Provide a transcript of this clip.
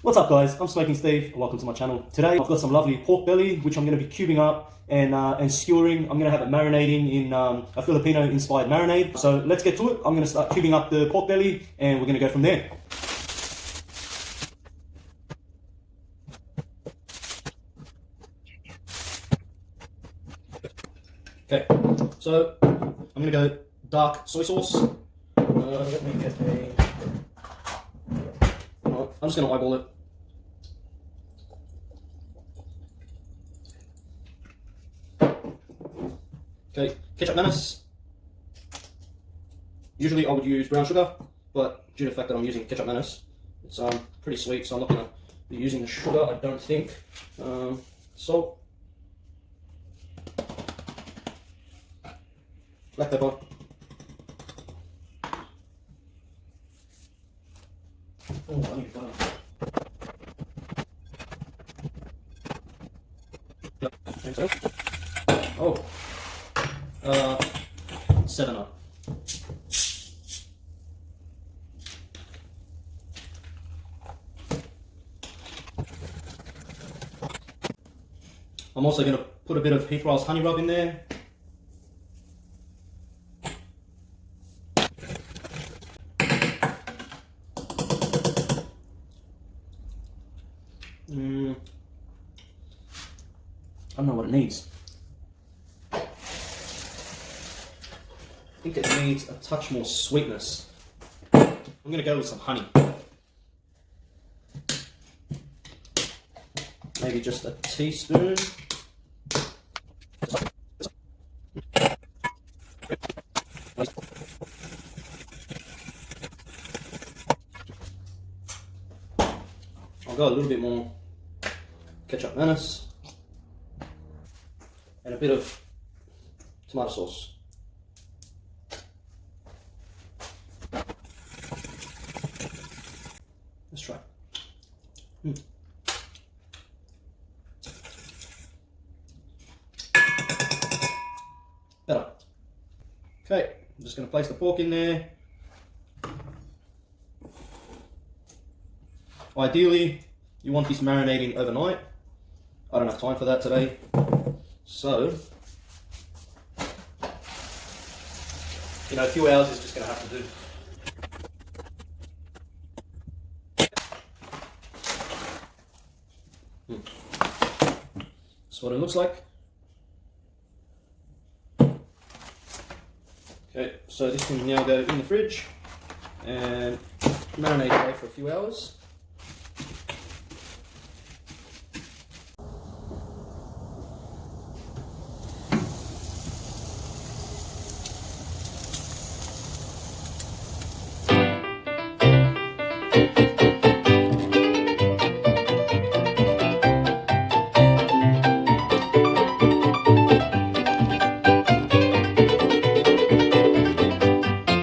What's up guys, I'm Smoking Steve and welcome to my channel. Today I've got some lovely pork belly which I'm going to be cubing up and skewering. I'm going to have it marinating in a Filipino inspired marinade. So let's get to it. I'm going to start cubing up the pork belly and we're going to go from there. Okay, so I'm going to go dark soy sauce. Let me get I'm just going to eyeball it. Okay, ketchup mayonnaise. Usually I would use brown sugar, but due to the fact that I'm using ketchup mayonnaise, it's pretty sweet, so I'm not going to be using the sugar, I don't think. Salt. Black pepper. Oh, I need butter. Yep, think so. Oh. 7-Up. I'm also going to put a bit of Heathroy's honey rub in there. I don't know what it needs. I think it needs a touch more sweetness. I'm going to go with some honey. Maybe just a teaspoon. I'll go a little bit more ketchup mayonnaise and a bit of tomato sauce. Let's try. Better. Okay, I'm just going to place the pork in there. Ideally, you want this marinating overnight. I don't have time for that today. So, a few hours is just going to have to do. That's what it looks like. Okay, so this can now go in the fridge and marinate away for a few hours.